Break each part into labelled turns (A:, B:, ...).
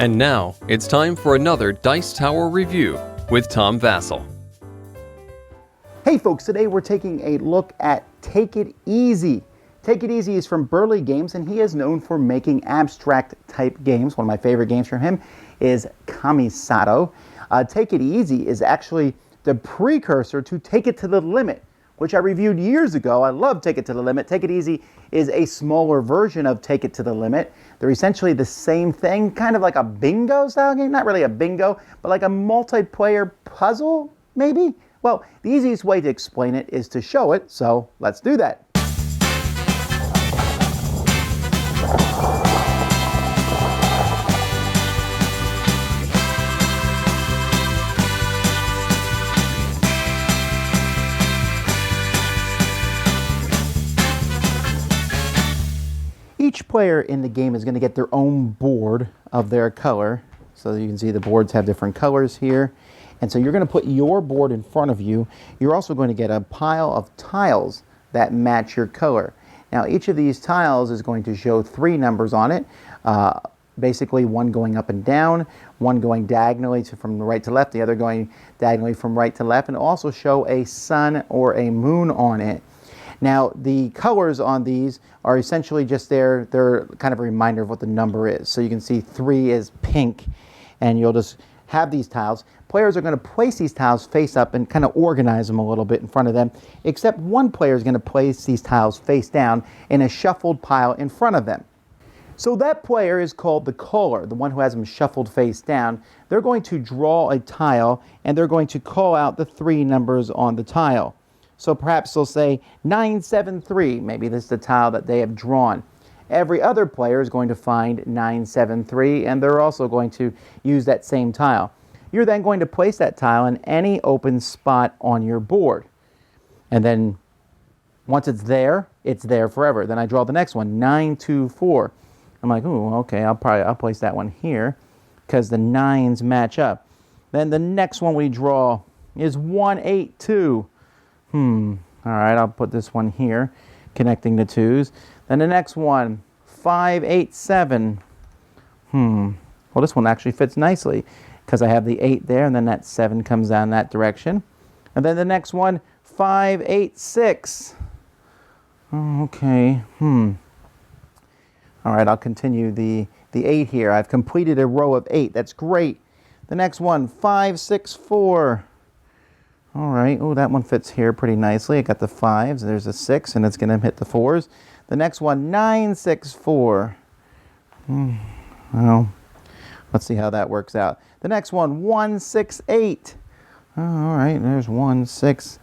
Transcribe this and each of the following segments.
A: And now, it's time for another Dice Tower review with Tom Vasel.
B: Hey folks, today we're taking a look at Take It Easy. Take It Easy is from Burley Games, and he is known for making abstract type games. One of my favorite games from him is Kamisato. Take It Easy is actually the precursor to Take It to the Limit, which I reviewed years ago. I love Take It to the Limit. Take It Easy is a smaller version of Take It to the Limit. They're essentially the same thing, kind of like a bingo style game. Not really a bingo, but like a multiplayer puzzle, maybe? Well, the easiest way to explain it is to show it, so let's do that. Each player in the game is going to get their own board of their color. So you can see the boards have different colors here. And so you're going to put your board in front of you. You're also going to get a pile of tiles that match your color. Now each of these tiles is going to show 3 numbers on it. Basically one going up and down, one going diagonally from right to left, the other going diagonally from right to left, and also show a sun or a moon on it. Now, the colors on these are essentially just they're kind of a reminder of what the number is. So you can see 3 is pink, and you'll just have these tiles. Players are going to place these tiles face up and kind of organize them a little bit in front of them, except one player is going to place these tiles face down in a shuffled pile in front of them. So that player is called the caller, the one who has them shuffled face down. They're going to draw a tile, and they're going to call out the 3 numbers on the tile. So perhaps they'll say 973. Maybe this is the tile that they have drawn. Every other player is going to find 973, and they're also going to use that same tile. You're then going to place that tile in any open spot on your board. And then once it's there forever. Then I draw the next one, 924. I'm like, ooh, okay, I'll place that one here because the 9s match up. Then the next one we draw is 182. All right, I'll put this one here, connecting the 2s. Then the next one, 587. Well, this one actually fits nicely because I have the 8 there, and then that 7 comes down that direction. And then the next one, 586. Okay, All right, I'll continue the 8 here. I've completed a row of 8. That's great. The next one, 564. All right, oh, that one fits here pretty nicely. I got the 5s, there's a 6, and it's going to hit the 4s. The next one, 964. Well, let's see how that works out. The next one, 168. All right, there's 1, 6.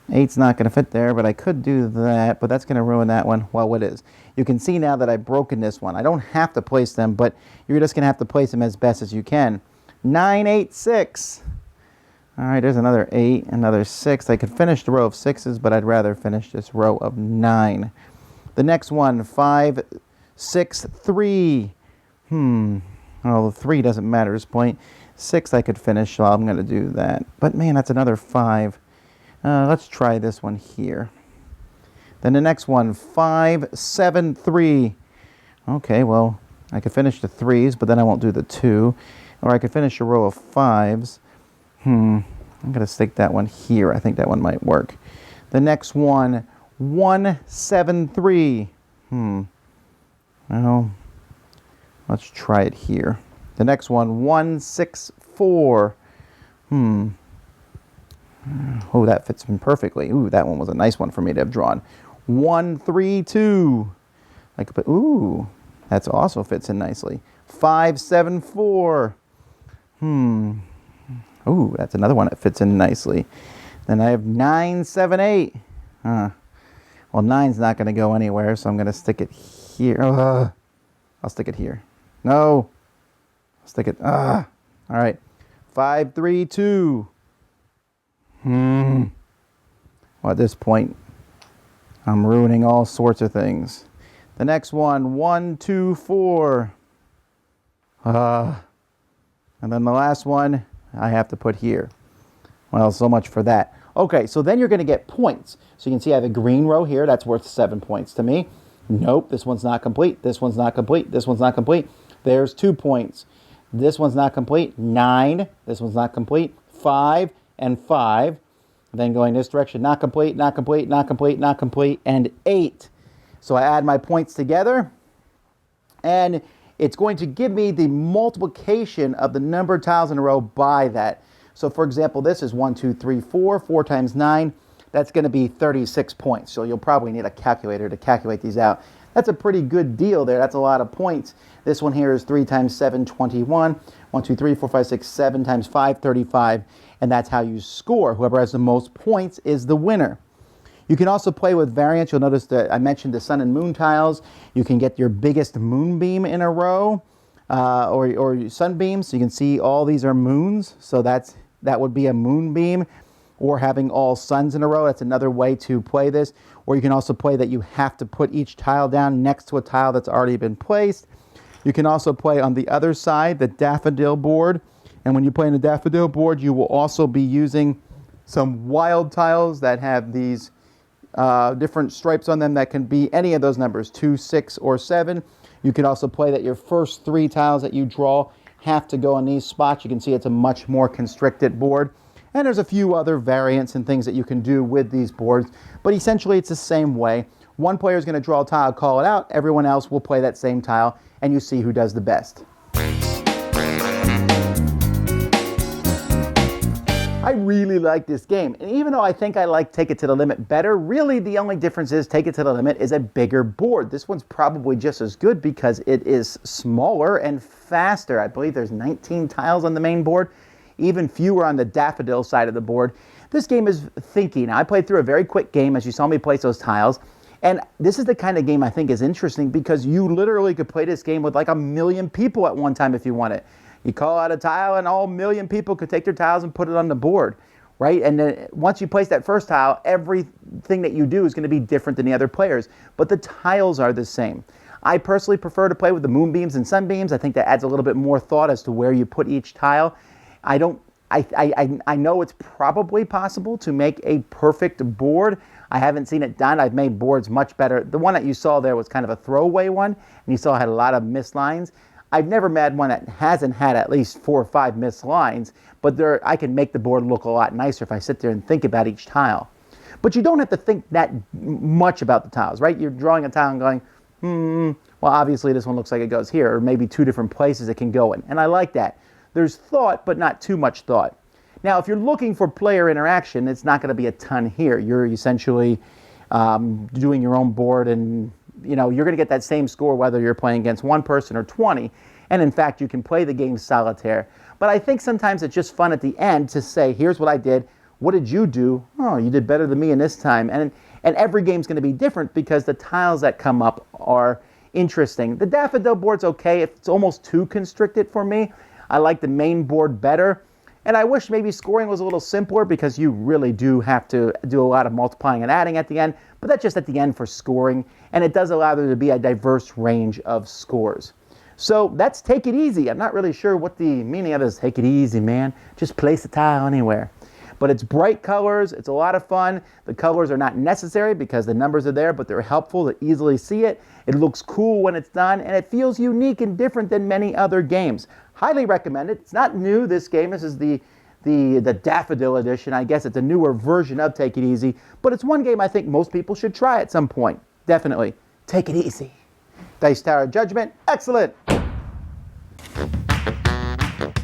B: 8's not going to fit there, but I could do that, but that's going to ruin that one. Well, it is. You can see now that I've broken this one. I don't have to place them, but you're just going to have to place them as best as you can. 986. All right, there's another 8, another 6. I could finish the row of 6s, but I'd rather finish this row of 9. The next one, 563. Well, the 3 doesn't matter at this point. 6 I could finish, so I'm going to do that. But man, that's another 5. Let's try this one here. Then the next one, 573. Okay, well, I could finish the 3s, but then I won't do the 2. Or I could finish a row of 5s. I'm going to stick that one here. I think that one might work. The next one, 173. Well, let's try it here. The next one, 164. Oh, that fits in perfectly. Ooh, that one was a nice one for me to have drawn. 132. I could put, ooh, that also fits in nicely. 574. Ooh, that's another one that fits in nicely. Then I have 978. Well, 9's not going to go anywhere, so I'm going to stick it here. I'll stick it here. No. I'll stick it. All right. 532. Well, at this point, I'm ruining all sorts of things. The next one, 124. And then the last one, I have to put here. Well, so much for that. Okay, so then you're going to get points. So you can see I have a green row here. That's worth 7 points to me. Nope, this one's not complete. This one's not complete. This one's not complete. There's 2 points. This one's not complete. 9. This one's not complete. 5 and 5. Then going this direction, not complete, not complete, not complete, not complete, and 8. So I add my points together, and it's going to give me the multiplication of the number of tiles in a row by that. So for example, this is 1, 2, 3, 4. 4 times 9. That's going to be 36 points. So you'll probably need a calculator to calculate these out. That's a pretty good deal there. That's a lot of points. This one here is 3 times 7, 21. 1, 2, 3, 4, 5, 6, 7 times 5, 35. And that's how you score. Whoever has the most points is the winner. You can also play with variants. You'll notice that I mentioned the sun and moon tiles. You can get your biggest moonbeam in a row, or sunbeams. So you can see all these are moons. So that would be a moonbeam. Or having all suns in a row. That's another way to play this. Or you can also play that you have to put each tile down next to a tile that's already been placed. You can also play on the other side, the daffodil board. And when you play on the daffodil board, you will also be using some wild tiles that have these different stripes on them that can be any of those numbers, 2, 6, or 7. You can also play that your first 3 tiles that you draw have to go on these spots. You can see it's a much more constricted board. And there's a few other variants and things that you can do with these boards. But essentially, it's the same way. One player is going to draw a tile, call it out. Everyone else will play that same tile, and you see who does the best. I really like this game. And even though I think I like Take It to the Limit better, really the only difference is Take It to the Limit is a bigger board. This one's probably just as good because it is smaller and faster. I believe there's 19 tiles on the main board. Even fewer on the daffodil side of the board. This game is thinky. Now, I played through a very quick game as you saw me place those tiles. And this is the kind of game I think is interesting because you literally could play this game with like 1 million people at one time if you want it. You call out a tile and all 1 million people could take their tiles and put it on the board, right? And then once you place that first tile, everything that you do is going to be different than the other players. But the tiles are the same. I personally prefer to play with the moonbeams and sunbeams. I think that adds a little bit more thought as to where you put each tile. I know it's probably possible to make a perfect board. I haven't seen it done. I've made boards much better. The one that you saw there was kind of a throwaway one, and you saw it had a lot of missed lines. I've never made one that hasn't had at least 4 or 5 missed lines, but I can make the board look a lot nicer if I sit there and think about each tile. But you don't have to think that much about the tiles, right? You're drawing a tile and going, well, obviously this one looks like it goes here, or maybe 2 different places it can go in, and I like that. There's thought, but not too much thought. Now, if you're looking for player interaction, it's not going to be a ton here. You're essentially doing your own board, and you're going to get that same score whether you're playing against 1 person or 20. And in fact, you can play the game solitaire. But I think sometimes it's just fun at the end to say, here's what I did. What did you do? Oh, you did better than me in this time. And every game's going to be different because the tiles that come up are interesting. The daffodil board's okay. It's almost too constricted for me. I like the main board better. And I wish maybe scoring was a little simpler because you really do have to do a lot of multiplying and adding at the end. But that's just at the end for scoring. And it does allow there to be a diverse range of scores. So that's Take It Easy. I'm not really sure what the meaning of it is. Take it easy, man. Just place a tile anywhere. But it's bright colors. It's a lot of fun. The colors are not necessary because the numbers are there, but they're helpful to easily see it. It looks cool when it's done, and it feels unique and different than many other games. Highly recommend it. It's not new, this game. This is the Daffodil edition. I guess it's a newer version of Take It Easy, but it's one game I think most people should try at some point. Definitely. Take it easy. Dice Tower Judgment. Excellent.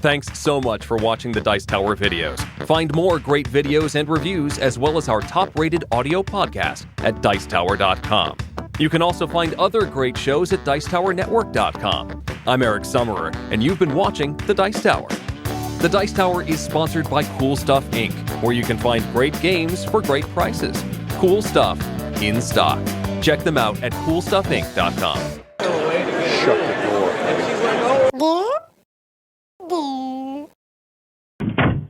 A: Thanks so much for watching the Dice Tower videos. Find more great videos and reviews as well as our top-rated audio podcast at Dicetower.com. You can also find other great shows at Dicetowernetwork.com. I'm Eric Summerer, and you've been watching The Dice Tower. The Dice Tower is sponsored by Cool Stuff Inc., where you can find great games for great prices. Cool stuff in stock. Check them out at CoolStuffInc.com.